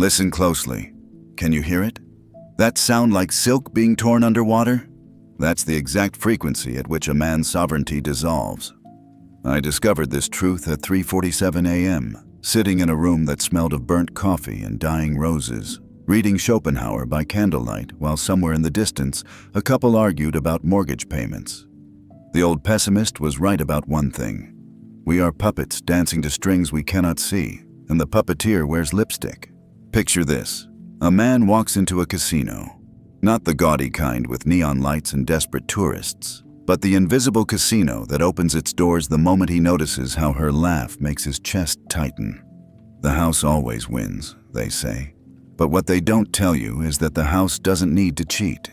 Listen closely. Can you hear it? That sound like silk being torn underwater? That's the exact frequency at which a man's sovereignty dissolves. I discovered this truth at 3:47 a.m., sitting in a room that smelled of burnt coffee and dying roses, reading Schopenhauer by candlelight while somewhere in the distance a couple argued about mortgage payments. The old pessimist was right about one thing. We are puppets dancing to strings we cannot see, and the puppeteer wears lipstick. Picture this. A man walks into a casino. Not the gaudy kind with neon lights and desperate tourists, but the invisible casino that opens its doors the moment he notices how her laugh makes his chest tighten. The house always wins, they say. But what they don't tell you is that the house doesn't need to cheat.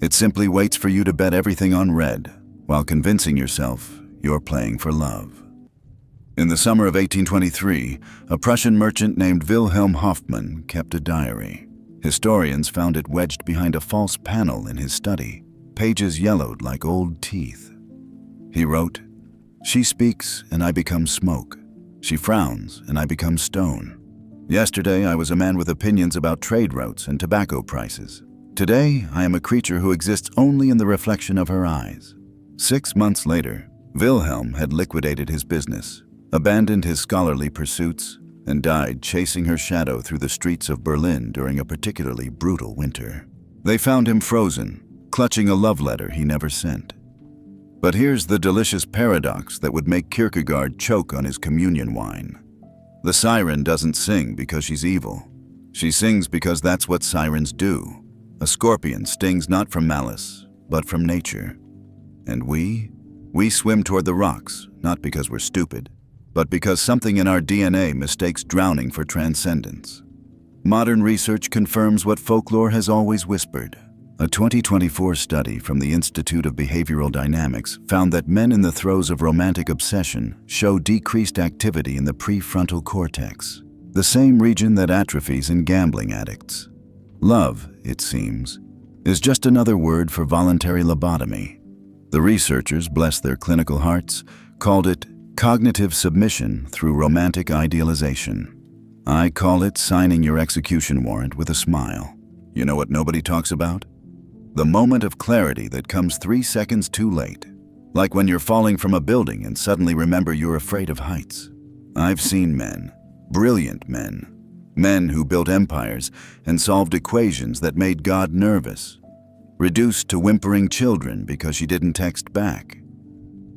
It simply waits for you to bet everything on red, while convincing yourself you're playing for love. In the summer of 1823, a Prussian merchant named Wilhelm Hoffmann kept a diary. Historians found it wedged behind a false panel in his study, pages yellowed like old teeth. He wrote, "She speaks and I become smoke. She frowns and I become stone. Yesterday I was a man with opinions about trade routes and tobacco prices. Today I am a creature who exists only in the reflection of her eyes." 6 months later, Wilhelm had liquidated his business, abandoned his scholarly pursuits, and died chasing her shadow through the streets of Berlin during a particularly brutal winter. They found him frozen, clutching a love letter he never sent. But here's the delicious paradox that would make Kierkegaard choke on his communion wine. The siren doesn't sing because she's evil. She sings because that's what sirens do. A scorpion stings not from malice, but from nature. And we swim toward the rocks, not because we're stupid, but because something in our DNA mistakes drowning for transcendence. Modern research confirms what folklore has always whispered. A 2024 study from the Institute of Behavioral Dynamics found that men in the throes of romantic obsession show decreased activity in the prefrontal cortex, the same region that atrophies in gambling addicts. Love, it seems, is just another word for voluntary lobotomy. The researchers, bless their clinical hearts, called it cognitive submission through romantic idealization. I call it signing your execution warrant with a smile. You know what nobody talks about? The moment of clarity that comes 3 seconds too late. Like when you're falling from a building and suddenly remember you're afraid of heights. I've seen men, brilliant men, men who built empires and solved equations that made God nervous, reduced to whimpering children because she didn't text back.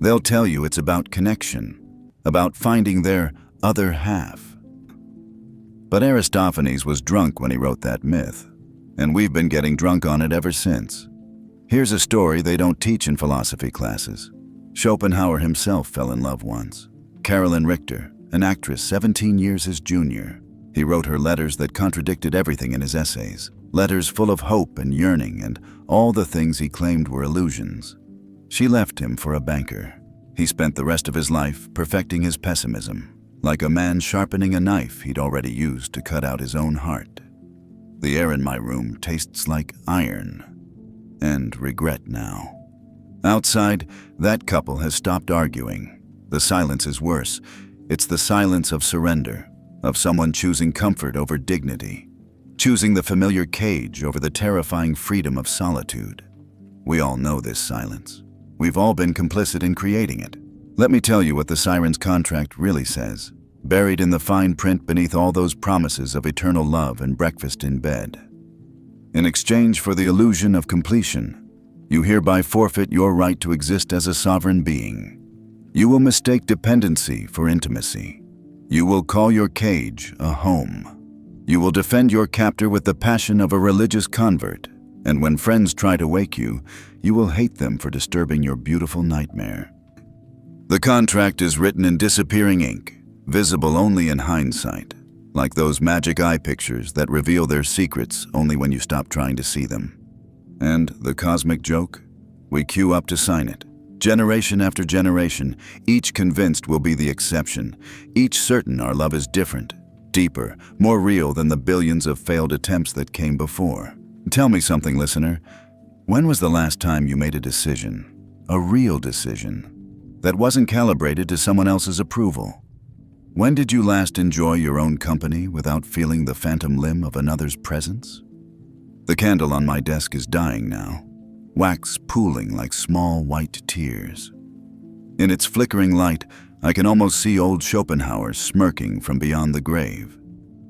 They'll tell you it's about connection, about finding their other half. But Aristophanes was drunk when he wrote that myth, and we've been getting drunk on it ever since. Here's a story they don't teach in philosophy classes. Schopenhauer himself fell in love once. Carolyn Richter, an actress 17 years his junior. He wrote her letters that contradicted everything in his essays, letters full of hope and yearning and all the things he claimed were illusions. She left him for a banker. He spent the rest of his life perfecting his pessimism, like a man sharpening a knife he'd already used to cut out his own heart. The air in my room tastes like iron and regret now. Outside, that couple has stopped arguing. The silence is worse. It's the silence of surrender, of someone choosing comfort over dignity, choosing the familiar cage over the terrifying freedom of solitude. We all know this silence. We've all been complicit in creating it. Let me tell you what the siren's contract really says, buried in the fine print beneath all those promises of eternal love and breakfast in bed. In exchange for the illusion of completion, you hereby forfeit your right to exist as a sovereign being. You will mistake dependency for intimacy. You will call your cage a home. You will defend your captor with the passion of a religious convert. And when friends try to wake you, you will hate them for disturbing your beautiful nightmare. The contract is written in disappearing ink, visible only in hindsight, like those magic eye pictures that reveal their secrets only when you stop trying to see them. And the cosmic joke? We queue up to sign it. Generation after generation, each convinced we'll be the exception, each certain our love is different, deeper, more real than the billions of failed attempts that came before. Tell me something, listener. When was the last time you made a decision, a real decision, that wasn't calibrated to someone else's approval? When did you last enjoy your own company without feeling the phantom limb of another's presence? The candle on my desk is dying now, wax pooling like small white tears. In its flickering light, I can almost see old Schopenhauer smirking from beyond the grave,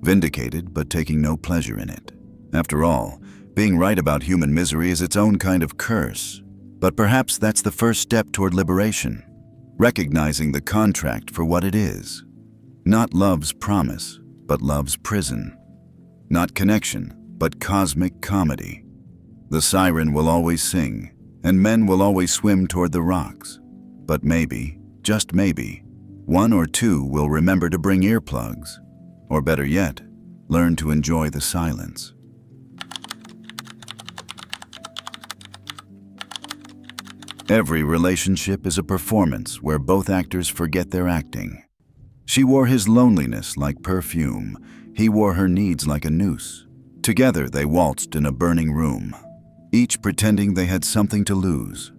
vindicated but taking no pleasure in it. After all, being right about human misery is its own kind of curse, but perhaps that's the first step toward liberation, recognizing the contract for what it is. Not love's promise, but love's prison. Not connection, but cosmic comedy. The siren will always sing, and men will always swim toward the rocks. But maybe, just maybe, one or two will remember to bring earplugs, or better yet, learn to enjoy the silence. Every relationship is a performance where both actors forget their acting. She wore his loneliness like perfume. He wore her needs like a noose. Together they waltzed in a burning room, each pretending they had something to lose.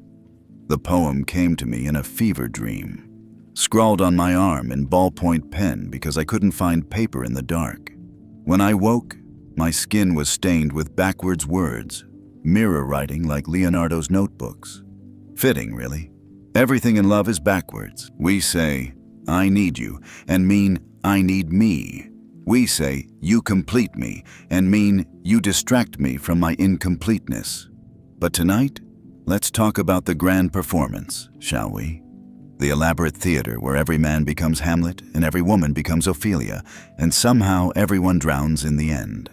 The poem came to me in a fever dream, scrawled on my arm in ballpoint pen because I couldn't find paper in the dark. When I woke, my skin was stained with backwards words, mirror writing like Leonardo's notebooks. Fitting, really. Everything in love is backwards. We say, I need you, and mean, I need me. We say, you complete me, and mean, you distract me from my incompleteness. But tonight, let's talk about the grand performance, shall we? The elaborate theater where every man becomes Hamlet and every woman becomes Ophelia, and somehow everyone drowns in the end.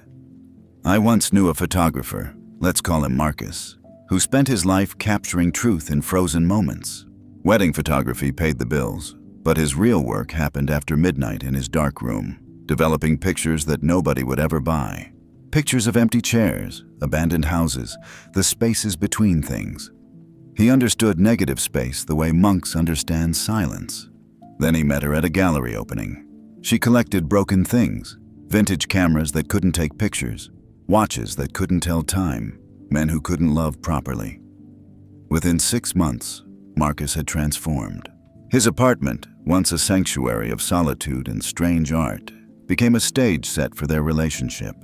I once knew a photographer, let's call him Marcus, who spent his life capturing truth in frozen moments. Wedding photography paid the bills, but his real work happened after midnight in his dark room, developing pictures that nobody would ever buy. Pictures of empty chairs, abandoned houses, the spaces between things. He understood negative space the way monks understand silence. Then he met her at a gallery opening. She collected broken things, vintage cameras that couldn't take pictures, watches that couldn't tell time, men who couldn't love properly. Within 6 months, Marcus had transformed. His apartment, once a sanctuary of solitude and strange art, became a stage set for their relationship.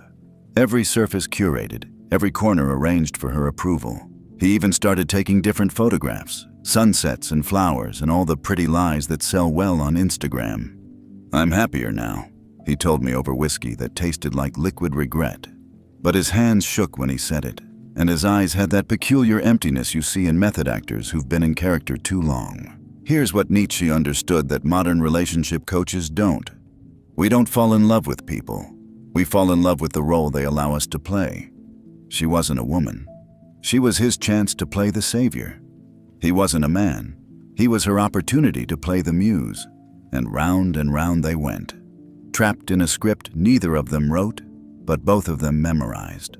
Every surface curated, every corner arranged for her approval. He even started taking different photographs, sunsets and flowers and all the pretty lies that sell well on Instagram. I'm happier now, he told me over whiskey that tasted like liquid regret. But his hands shook when he said it, and his eyes had that peculiar emptiness you see in method actors who've been in character too long. Here's what Nietzsche understood that modern relationship coaches don't. We don't fall in love with people. We fall in love with the role they allow us to play. She wasn't a woman. She was his chance to play the savior. He wasn't a man. He was her opportunity to play the muse. And round they went. Trapped in a script neither of them wrote, but both of them memorized.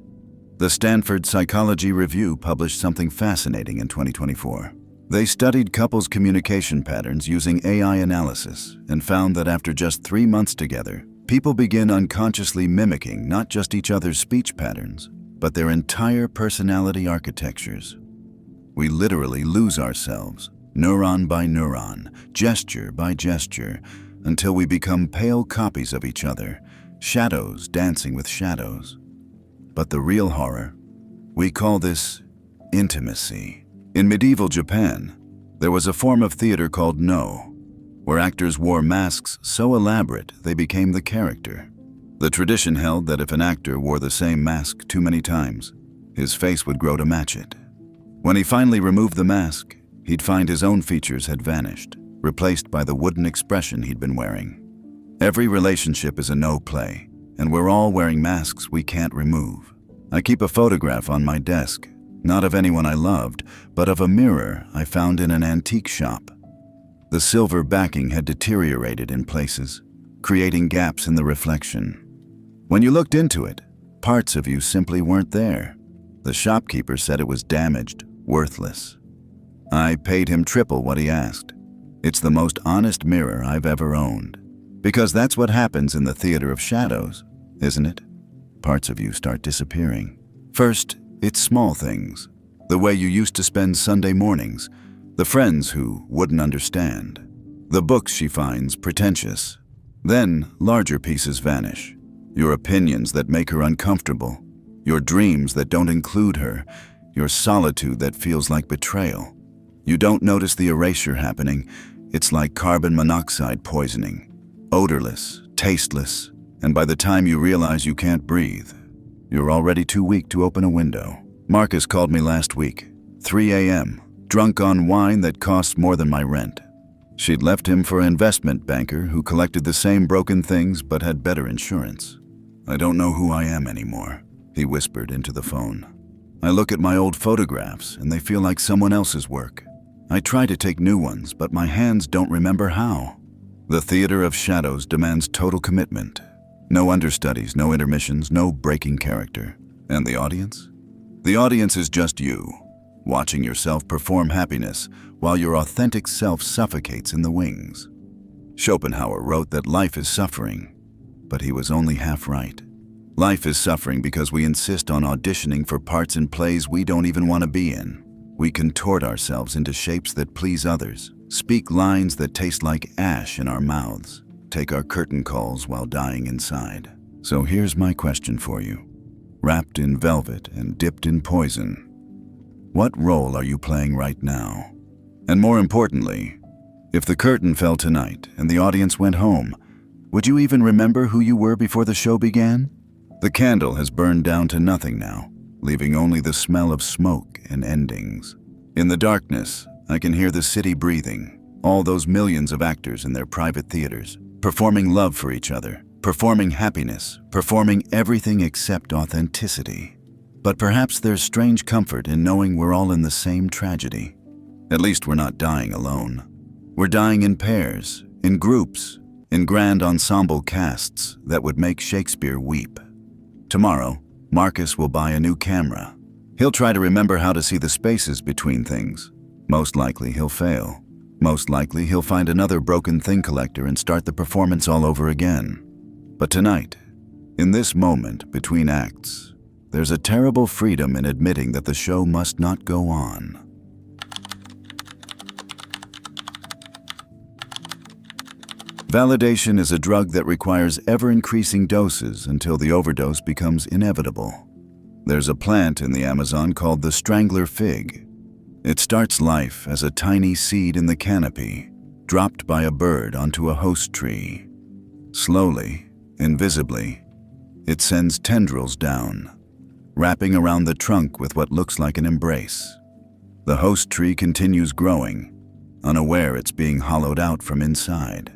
The Stanford Psychology Review published something fascinating in 2024. They studied couples' communication patterns using AI analysis and found that after just 3 months together, people begin unconsciously mimicking not just each other's speech patterns, but their entire personality architectures. We literally lose ourselves, neuron by neuron, gesture by gesture, until we become pale copies of each other, shadows dancing with shadows. But the real horror, we call this intimacy. In medieval Japan, there was a form of theater called No, where actors wore masks so elaborate they became the character. The tradition held that if an actor wore the same mask too many times, his face would grow to match it. When he finally removed the mask, he'd find his own features had vanished, replaced by the wooden expression he'd been wearing. Every relationship is a no play, and we're all wearing masks we can't remove. I keep a photograph on my desk, not of anyone I loved, but of a mirror I found in an antique shop. The silver backing had deteriorated in places, creating gaps in the reflection. When you looked into it, parts of you simply weren't there. The shopkeeper said it was damaged, worthless. I paid him triple what he asked. It's the most honest mirror I've ever owned. Because that's what happens in the theater of shadows, isn't it? Parts of you start disappearing. First, it's small things. The way you used to spend Sunday mornings, the friends who wouldn't understand, the books she finds pretentious, Then, larger pieces vanish. Your opinions that make her uncomfortable, your dreams that don't include her, your solitude that feels like betrayal. You don't notice the erasure happening. It's like carbon monoxide poisoning. Odorless, tasteless, and by the time you realize you can't breathe, you're already too weak to open a window. Marcus called me last week, 3 a.m., drunk on wine that costs more than my rent. She'd left him for an investment banker who collected the same broken things but had better insurance. "I don't know who I am anymore," he whispered into the phone. "I look at my old photographs and they feel like someone else's work. I try to take new ones, but my hands don't remember how." The theater of shadows demands total commitment. No understudies, no intermissions, no breaking character. And the audience? The audience is just you, watching yourself perform happiness while your authentic self suffocates in the wings. Schopenhauer wrote that life is suffering, but he was only half right. Life is suffering because we insist on auditioning for parts in plays we don't even want to be in. We contort ourselves into shapes that please others, speak lines that taste like ash in our mouths, take our curtain calls while dying inside. So here's my question for you. Wrapped in velvet and dipped in poison, what role are you playing right now? And more importantly, if the curtain fell tonight and the audience went home, would you even remember who you were before the show began? The candle has burned down to nothing now, leaving only the smell of smoke and endings. In the darkness, I can hear the city breathing, all those millions of actors in their private theaters, performing love for each other, performing happiness, performing everything except authenticity. But perhaps there's strange comfort in knowing we're all in the same tragedy. At least we're not dying alone. We're dying in pairs, in groups, in grand ensemble casts that would make Shakespeare weep. Tomorrow, Marcus will buy a new camera. He'll try to remember how to see the spaces between things. Most likely he'll fail. Most likely he'll find another broken thing collector and start the performance all over again. But tonight, in this moment between acts, there's a terrible freedom in admitting that the show must not go on. Validation is a drug that requires ever-increasing doses until the overdose becomes inevitable. There's a plant in the Amazon called the strangler fig. It starts life as a tiny seed in the canopy, dropped by a bird onto a host tree. Slowly, invisibly, it sends tendrils down, wrapping around the trunk with what looks like an embrace. The host tree continues growing, unaware it's being hollowed out from inside.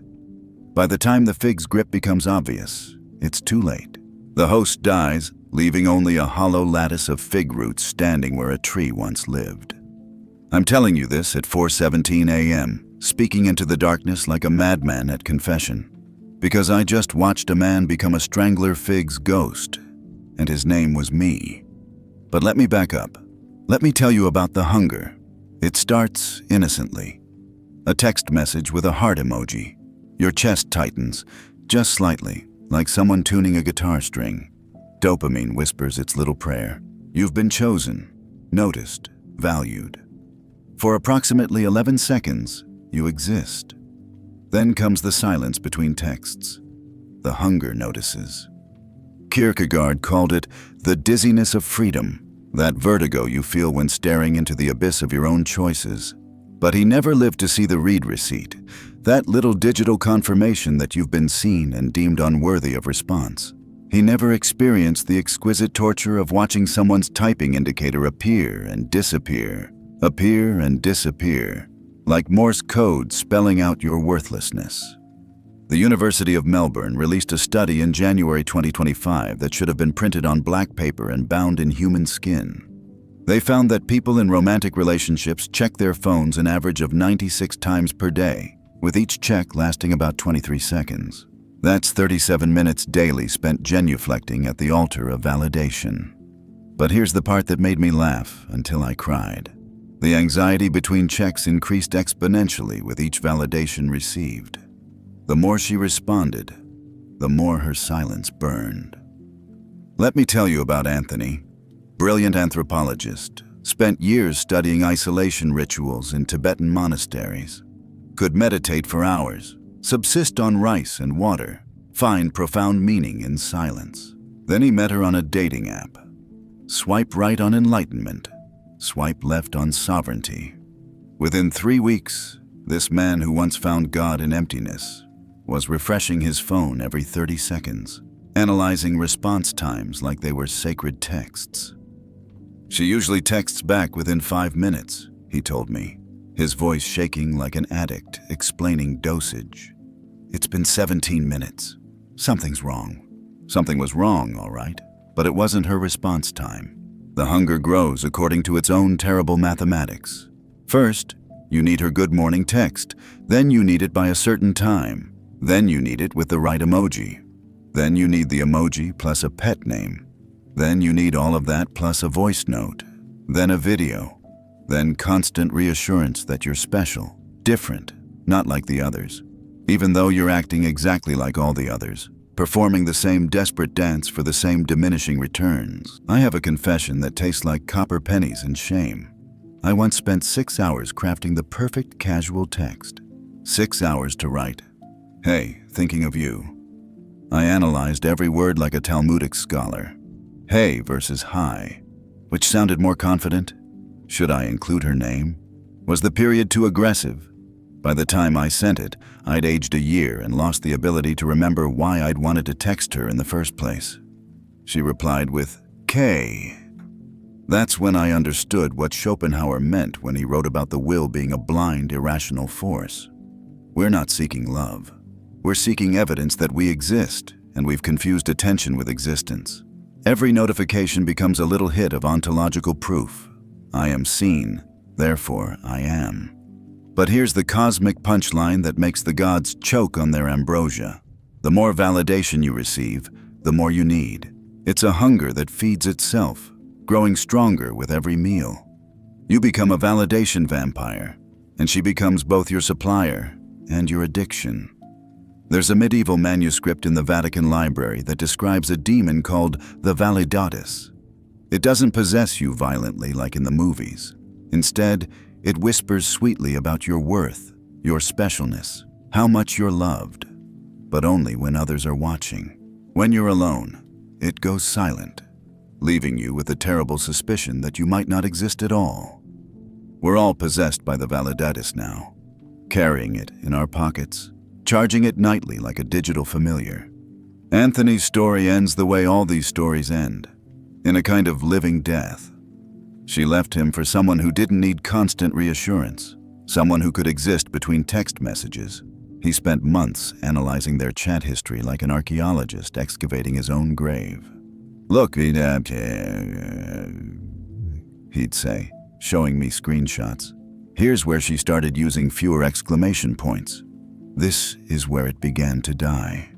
By the time the fig's grip becomes obvious, it's too late. The host dies, leaving only a hollow lattice of fig roots standing where a tree once lived. I'm telling you this at 4:17 a.m., speaking into the darkness like a madman at confession, because I just watched a man become a strangler fig's ghost, and his name was me. But let me back up. Let me tell you about the hunger. It starts innocently. A text message with a heart emoji. Your chest tightens, just slightly, like someone tuning a guitar string. Dopamine whispers its little prayer. You've been chosen, noticed, valued. For approximately 11 seconds, you exist. Then comes the silence between texts. The hunger notices. Kierkegaard called it the dizziness of freedom, that vertigo you feel when staring into the abyss of your own choices. But he never lived to see the read receipt, that little digital confirmation that you've been seen and deemed unworthy of response. He never experienced the exquisite torture of watching someone's typing indicator appear and disappear, like Morse code spelling out your worthlessness. The University of Melbourne released a study in January 2025 that should have been printed on black paper and bound in human skin. They found that people in romantic relationships check their phones an average of 96 times per day, with each check lasting about 23 seconds. That's 37 minutes daily spent genuflecting at the altar of validation. But here's the part that made me laugh until I cried. The anxiety between checks increased exponentially with each validation received. The more she responded, the more her silence burned. Let me tell you about Anthony. Brilliant anthropologist, spent years studying isolation rituals in Tibetan monasteries. Could meditate for hours, Subsist on rice and water. Find profound meaning in silence. Then he met her on a dating app. Swipe right on enlightenment. Swipe left on sovereignty. Within 3 weeks, this man who once found God in emptiness was refreshing his phone every 30 seconds, analyzing response times like they were sacred texts. She usually texts back within 5 minutes, he told me, his voice shaking like an addict explaining dosage. It's been 17 minutes. Something's wrong. Something was wrong, all right, but it wasn't her response time. The hunger grows according to its own terrible mathematics. First, you need her good morning text. Then you need it by a certain time. Then you need it with the right emoji. Then you need the emoji plus a pet name. Then you need all of that plus a voice note. Then a video. Then constant reassurance that you're special, different, not like the others. Even though you're acting exactly like all the others, performing the same desperate dance for the same diminishing returns. I have a confession that tastes like copper pennies and shame. I once spent 6 hours crafting the perfect casual text. 6 hours to write, "Hey, thinking of you." I analyzed every word like a Talmudic scholar. Hey versus hi. Which sounded more confident? Should I include her name? Was the period too aggressive? By the time I sent it, I'd aged a year and lost the ability to remember why I'd wanted to text her in the first place. She replied with K. That's when I understood what Schopenhauer meant when he wrote about the will being a blind, irrational force. We're not seeking love. We're seeking evidence that we exist, and we've confused attention with existence. Every notification becomes a little hit of ontological proof. I am seen, therefore I am. But here's the cosmic punchline that makes the gods choke on their ambrosia. The more validation you receive, the more you need. It's a hunger that feeds itself, growing stronger with every meal. You become a validation vampire, and she becomes both your supplier and your addiction. There's a medieval manuscript in the Vatican Library that describes a demon called the Validatus. It doesn't possess you violently like in the movies. Instead, it whispers sweetly about your worth, your specialness, how much you're loved, but only when others are watching. When you're alone, it goes silent, leaving you with a terrible suspicion that you might not exist at all. We're all possessed by the Validatus now, carrying it in our pockets, charging it nightly like a digital familiar. Anthony's story ends the way all these stories end, in a kind of living death. She left him for someone who didn't need constant reassurance, someone who could exist between text messages. He spent months analyzing their chat history like an archaeologist excavating his own grave. Look, he'd say, showing me screenshots. Here's where she started using fewer exclamation points. This is where it began to die.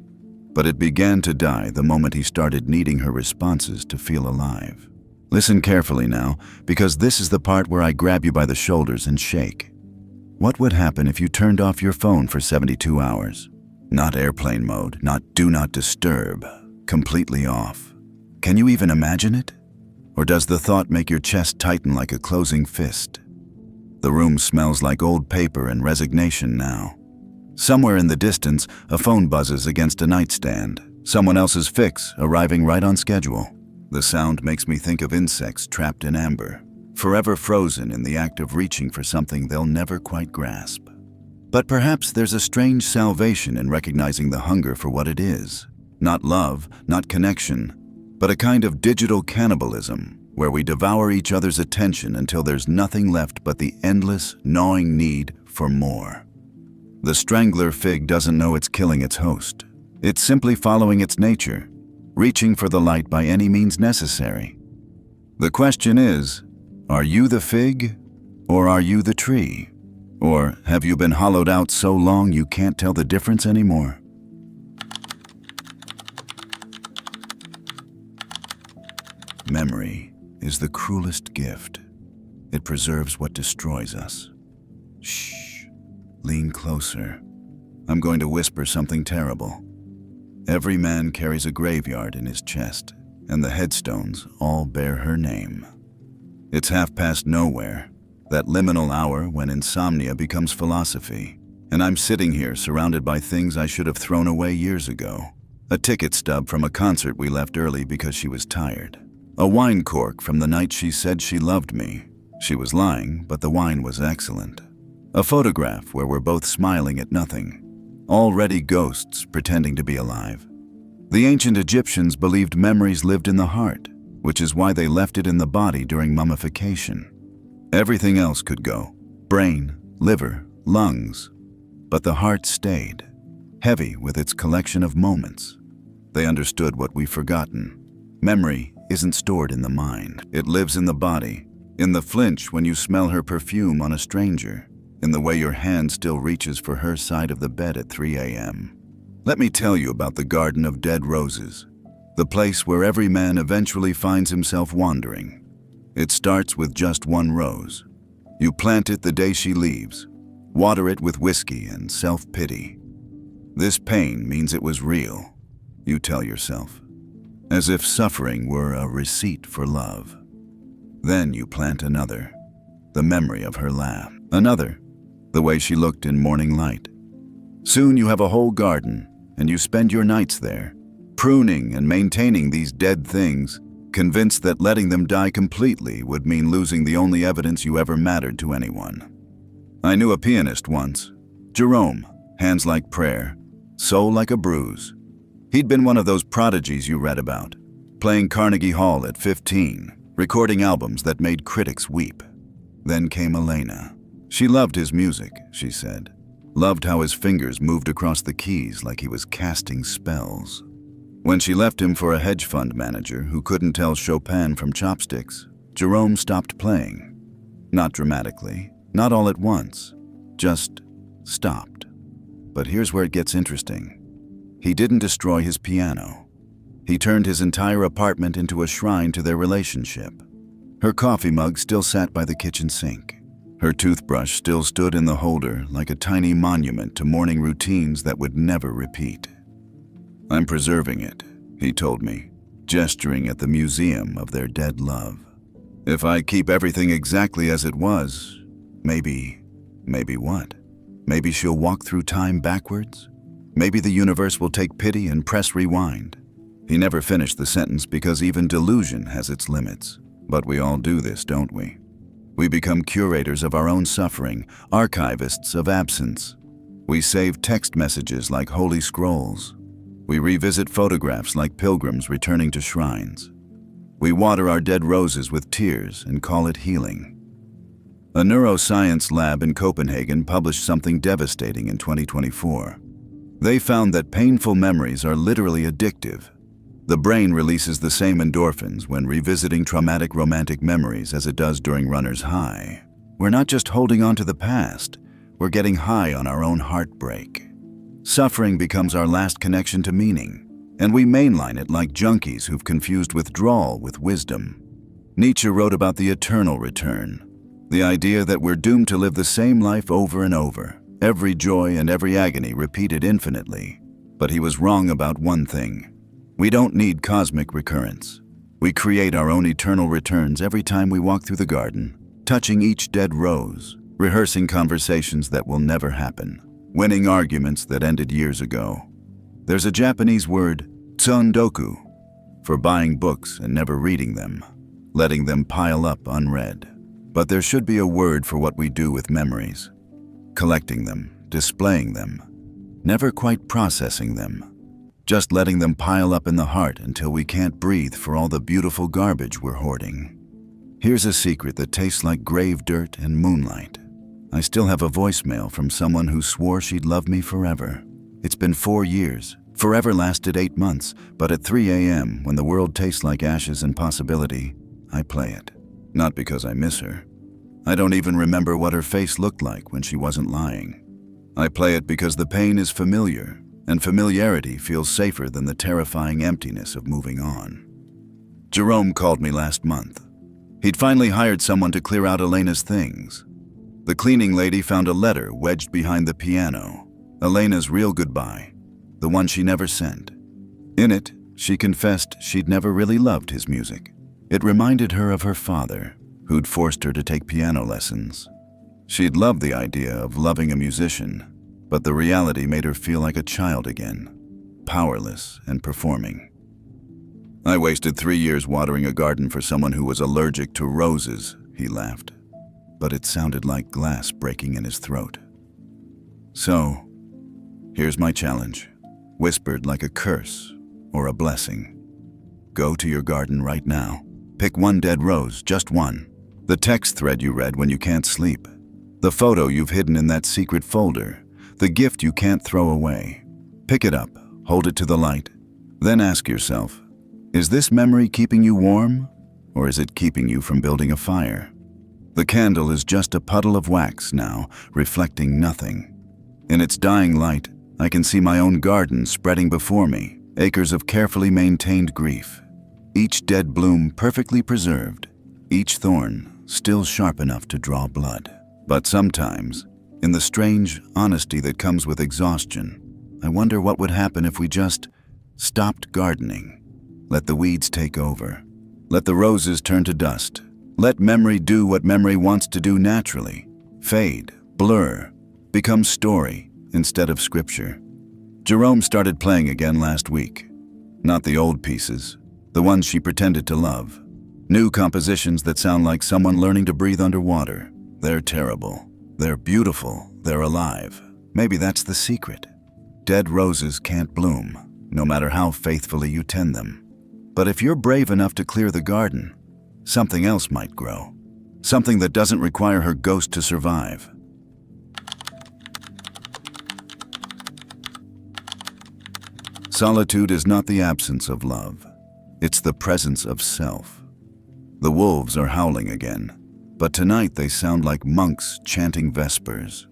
But it began to die the moment he started needing her responses to feel alive. Listen carefully now, because this is the part where I grab you by the shoulders and shake. What would happen if you turned off your phone for 72 hours? Not airplane mode, not do not disturb, completely off. Can you even imagine it? Or does the thought make your chest tighten like a closing fist? The room smells like old paper and resignation now. Somewhere in the distance, a phone buzzes against a nightstand, someone else's fix arriving right on schedule. The sound makes me think of insects trapped in amber, forever frozen in the act of reaching for something they'll never quite grasp. But perhaps there's a strange salvation in recognizing the hunger for what it is. Not love, not connection, but a kind of digital cannibalism, where we devour each other's attention until there's nothing left but the endless, gnawing need for more. The strangler fig doesn't know it's killing its host. It's simply following its nature, reaching for the light by any means necessary. The question is, are you the fig, or are you the tree? Or have you been hollowed out so long you can't tell the difference anymore? Memory is the cruelest gift. It preserves what destroys us. Shh, lean closer. I'm going to whisper something terrible. Every man carries a graveyard in his chest, and the headstones all bear her name. It's 9:30, that liminal hour when insomnia becomes philosophy, And I'm sitting here surrounded by things I should have thrown away years ago. A ticket stub from a concert we left early because she was tired. A wine cork from the night she said she loved me. She was lying, but the wine was excellent. A photograph where we're both smiling at nothing. Already ghosts pretending to be alive. The ancient Egyptians believed memories lived in the heart, which is why they left it in the body during mummification. Everything else could go. Brain, liver, lungs. But the heart stayed, heavy with its collection of moments. They understood what we've forgotten. Memory isn't stored in the mind. It lives in the body, in the flinch when you smell her perfume on a stranger, in the way your hand still reaches for her side of the bed at 3 a.m. Let me tell you about the Garden of Dead Roses, the place where every man eventually finds himself wandering. It starts with just one rose. You plant it the day she leaves. Water it with whiskey and self-pity. This pain means it was real, you tell yourself, as if suffering were a receipt for love. Then you plant another, the memory of her laugh. Another, the way she looked in morning light. Soon you have a whole garden, and you spend your nights there, pruning and maintaining these dead things, convinced that letting them die completely would mean losing the only evidence you ever mattered to anyone. I knew a pianist once, Jerome, hands like prayer, soul like a bruise. He'd been one of those prodigies you read about, playing Carnegie Hall at 15, recording albums that made critics weep. Then came Elena. She loved his music, she said, loved how his fingers moved across the keys like he was casting spells. When she left him for a hedge fund manager who couldn't tell Chopin from chopsticks, Jerome stopped playing. Not dramatically. Not all at once, just stopped. But here's where it gets interesting. He didn't destroy his piano. He turned his entire apartment into a shrine to their relationship. Her coffee mug still sat by the kitchen sink. Her toothbrush still stood in the holder like a tiny monument to morning routines that would never repeat. I'm preserving it, he told me, gesturing at the museum of their dead love. If I keep everything exactly as it was, maybe what? Maybe she'll walk through time backwards? Maybe the universe will take pity and press rewind. He never finished the sentence because even delusion has its limits. But we all do this, don't we? We become curators of our own suffering, archivists of absence. We save text messages like holy scrolls. We revisit photographs like pilgrims returning to shrines. We water our dead roses with tears and call it healing. A neuroscience lab in Copenhagen published something devastating in 2024. They found that painful memories are literally addictive. The brain releases the same endorphins when revisiting traumatic romantic memories as it does during runner's high. We're not just holding on to the past, we're getting high on our own heartbreak. Suffering becomes our last connection to meaning, and we mainline it like junkies who've confused withdrawal with wisdom. Nietzsche wrote about the eternal return. The idea that we're doomed to live the same life over and over, every joy and every agony repeated infinitely. But he was wrong about one thing. We don't need cosmic recurrence. We create our own eternal returns every time we walk through the garden, touching each dead rose, rehearsing conversations that will never happen, winning arguments that ended years ago. There's a Japanese word, tsondoku, for buying books and never reading them, letting them pile up unread. But there should be a word for what we do with memories. Collecting them, displaying them, never quite processing them, just letting them pile up in the heart until we can't breathe for all the beautiful garbage we're hoarding. Here's a secret that tastes like grave dirt and moonlight. I still have a voicemail from someone who swore she'd love me forever. It's been 4 years. Forever lasted 8 months, but at 3 a.m., when the world tastes like ashes and possibility, I play it. Not because I miss her. I don't even remember what her face looked like when she wasn't lying. I play it because the pain is familiar, and familiarity feels safer than the terrifying emptiness of moving on. Jerome called me last month. He'd finally hired someone to clear out Elena's things. The cleaning lady found a letter wedged behind the piano, Elena's real goodbye, the one she never sent. In it, she confessed she'd never really loved his music. It reminded her of her father, who'd forced her to take piano lessons. She'd loved the idea of loving a musician, but the reality made her feel like a child again, powerless and performing. "I wasted 3 years watering a garden for someone who was allergic to roses," he laughed, but it sounded like glass breaking in his throat. "So, here's my challenge, whispered like a curse or a blessing. Go to your garden right now. Pick one dead rose, just one. The text thread you read when you can't sleep. The photo you've hidden in that secret folder. The gift you can't throw away. Pick it up, hold it to the light. Then ask yourself, is this memory keeping you warm, or is it keeping you from building a fire? The candle is just a puddle of wax now, reflecting nothing. In its dying light, I can see my own garden spreading before me, acres of carefully maintained grief. Each dead bloom perfectly preserved, each thorn still sharp enough to draw blood. But sometimes, in the strange honesty that comes with exhaustion, I wonder what would happen if we just stopped gardening. Let the weeds take over. Let the roses turn to dust. Let memory do what memory wants to do naturally. Fade, blur, become story instead of scripture. Jerome started playing again last week. Not the old pieces, the ones she pretended to love. New compositions that sound like someone learning to breathe underwater. They're terrible. They're beautiful. They're alive. Maybe that's the secret. Dead roses can't bloom, no matter how faithfully you tend them. But if you're brave enough to clear the garden, something else might grow. Something that doesn't require her ghost to survive. Solitude is not the absence of love. It's the presence of self. The wolves are howling again, but tonight they sound like monks chanting vespers.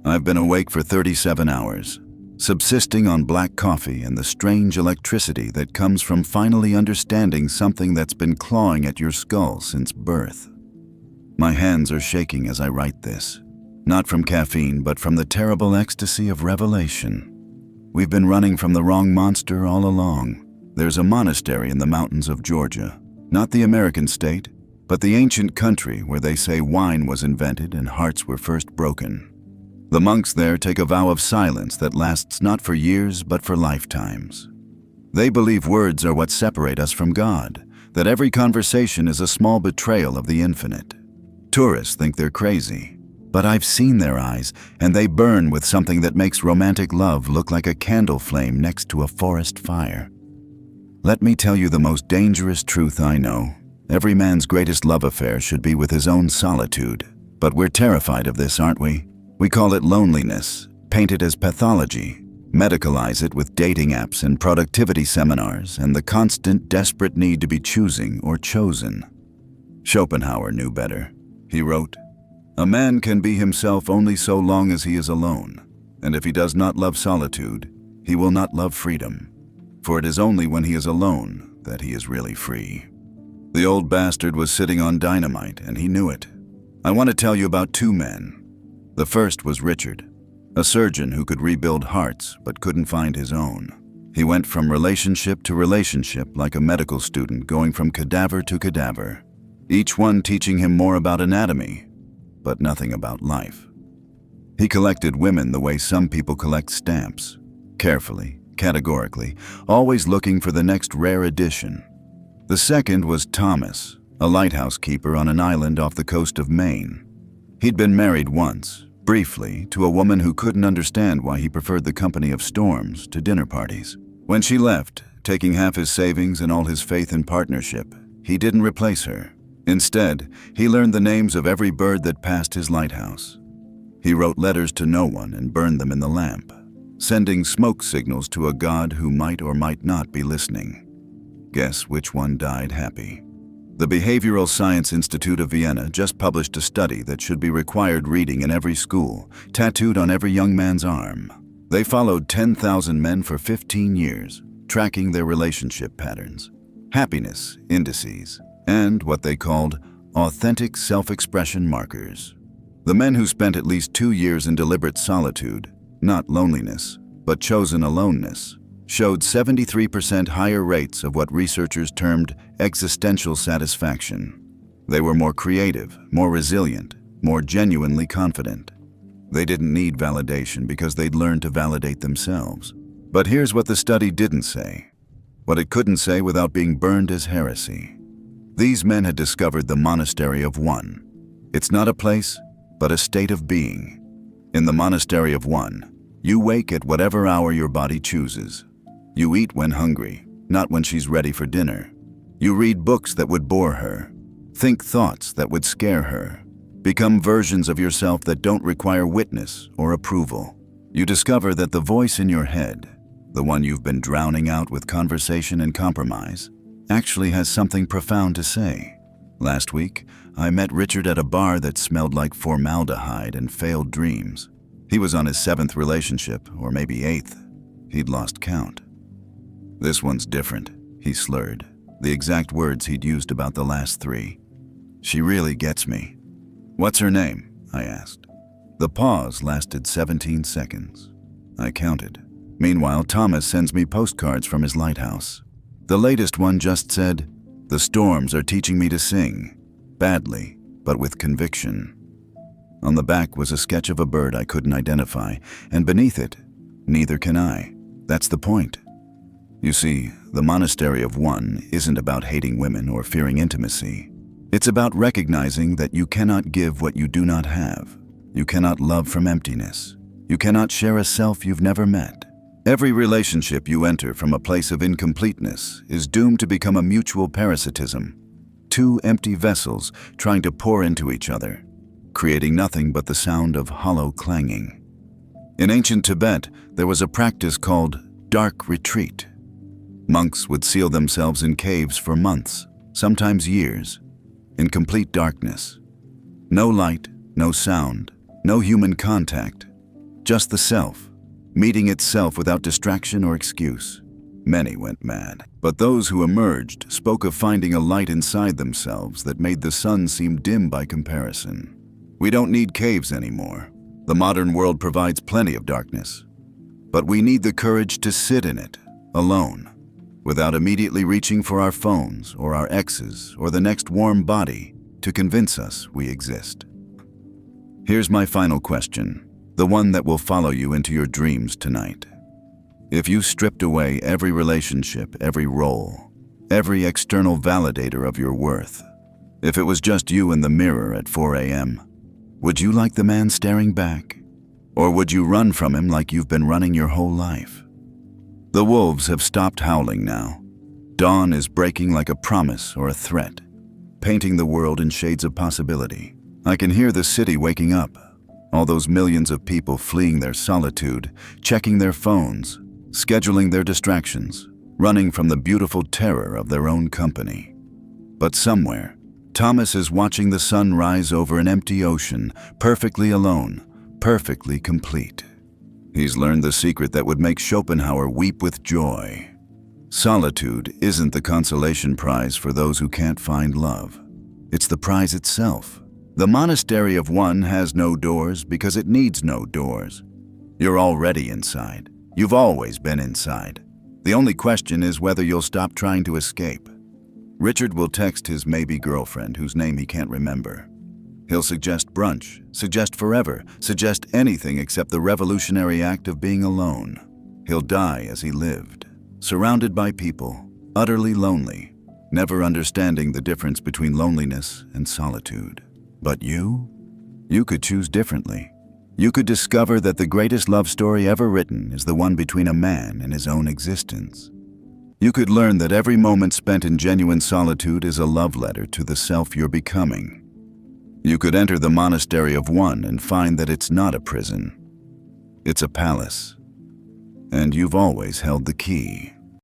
I've been awake for 37 hours, subsisting on black coffee and the strange electricity that comes from finally understanding something that's been clawing at your skull since birth. My hands are shaking as I write this, not from caffeine, but from the terrible ecstasy of revelation. We've been running from the wrong monster all along. There's a monastery in the mountains of Georgia, not the American state, but the ancient country where they say wine was invented and hearts were first broken. The monks there take a vow of silence that lasts not for years but for lifetimes. They believe words are what separate us from God, that every conversation is a small betrayal of the infinite. Tourists think they're crazy, but I've seen their eyes, and they burn with something that makes romantic love look like a candle flame next to a forest fire. Let me tell you the most dangerous truth I know. Every man's greatest love affair should be with his own solitude. But we're terrified of this, aren't we? We call it loneliness, paint it as pathology, medicalize it with dating apps and productivity seminars and the constant, desperate need to be choosing or chosen. Schopenhauer knew better. He wrote, "A man can be himself only so long as he is alone, and if he does not love solitude, he will not love freedom. For it is only when he is alone that he is really free." The old bastard was sitting on dynamite, and he knew it. I want to tell you about two men. The first was Richard, a surgeon who could rebuild hearts but couldn't find his own. He went from relationship to relationship like a medical student going from cadaver to cadaver, each one teaching him more about anatomy, but nothing about life. He collected women the way some people collect stamps, carefully, categorically, always looking for the next rare edition. The second was Thomas, a lighthouse keeper on an island off the coast of Maine. He'd been married once, briefly, to a woman who couldn't understand why he preferred the company of storms to dinner parties. When she left, taking half his savings and all his faith in partnership, he didn't replace her. Instead, he learned the names of every bird that passed his lighthouse. He wrote letters to no one and burned them in the lamp, sending smoke signals to a god who might or might not be listening. Guess which one died happy? The Behavioral Science Institute of Vienna just published a study that should be required reading in every school, tattooed on every young man's arm. They followed 10,000 men for 15 years, tracking their relationship patterns, happiness indices, and what they called authentic self-expression markers. The men who spent at least 2 years in deliberate solitude, not loneliness, but chosen aloneness, showed 73% higher rates of what researchers termed existential satisfaction. They were more creative, more resilient, more genuinely confident. They didn't need validation because they'd learned to validate themselves. But here's what the study didn't say. What it couldn't say without being burned as heresy. These men had discovered the monastery of one. It's not a place, but a state of being. In the monastery of one, you wake at whatever hour your body chooses. You eat when hungry, not when she's ready for dinner. You read books that would bore her, think thoughts that would scare her, become versions of yourself that don't require witness or approval. You discover that the voice in your head, the one you've been drowning out with conversation and compromise, actually has something profound to say. Last week, I met Richard at a bar that smelled like formaldehyde and failed dreams. He was on his 7th relationship, or maybe 8th. He'd lost count. "This one's different," he slurred, the exact words he'd used about the last 3. "She really gets me." "What's her name?" I asked. The pause lasted 17 seconds. I counted. Meanwhile, Thomas sends me postcards from his lighthouse. The latest one just said, "The storms are teaching me to sing. Badly, but with conviction." On the back was a sketch of a bird I couldn't identify, and beneath it, "Neither can I." That's the point. You see, the monastery of one isn't about hating women or fearing intimacy. It's about recognizing that you cannot give what you do not have. You cannot love from emptiness. You cannot share a self you've never met. Every relationship you enter from a place of incompleteness is doomed to become a mutual parasitism. 2 empty vessels trying to pour into each other, creating nothing but the sound of hollow clanging. In ancient Tibet, there was a practice called dark retreat. Monks would seal themselves in caves for months, sometimes years, in complete darkness. No light, no sound, no human contact, just the self, meeting itself without distraction or excuse. Many went mad, but those who emerged spoke of finding a light inside themselves that made the sun seem dim by comparison. We don't need caves anymore. The modern world provides plenty of darkness, but we need the courage to sit in it, alone, without immediately reaching for our phones or our exes or the next warm body to convince us we exist. Here's my final question, the one that will follow you into your dreams tonight. If you stripped away every relationship, every role, every external validator of your worth, if it was just you in the mirror at 4 a.m., would you like the man staring back? Or would you run from him like you've been running your whole life? The wolves have stopped howling now. Dawn is breaking like a promise or a threat, painting the world in shades of possibility. I can hear the city waking up, all those millions of people fleeing their solitude, checking their phones, scheduling their distractions, running from the beautiful terror of their own company. But somewhere, Thomas is watching the sun rise over an empty ocean, perfectly alone, perfectly complete. He's learned the secret that would make Schopenhauer weep with joy. Solitude isn't the consolation prize for those who can't find love. It's the prize itself. The monastery of one has no doors because it needs no doors. You're already inside. You've always been inside. The only question is whether you'll stop trying to escape. Richard will text his maybe girlfriend whose name he can't remember. He'll suggest brunch, suggest forever, suggest anything except the revolutionary act of being alone. He'll die as he lived, surrounded by people, utterly lonely, never understanding the difference between loneliness and solitude. But you could choose differently. You could discover that the greatest love story ever written is the one between a man and his own existence. You could learn that every moment spent in genuine solitude is a love letter to the self you're becoming. You could enter the monastery of one and find that it's not a prison. It's a palace. And you've always held the key.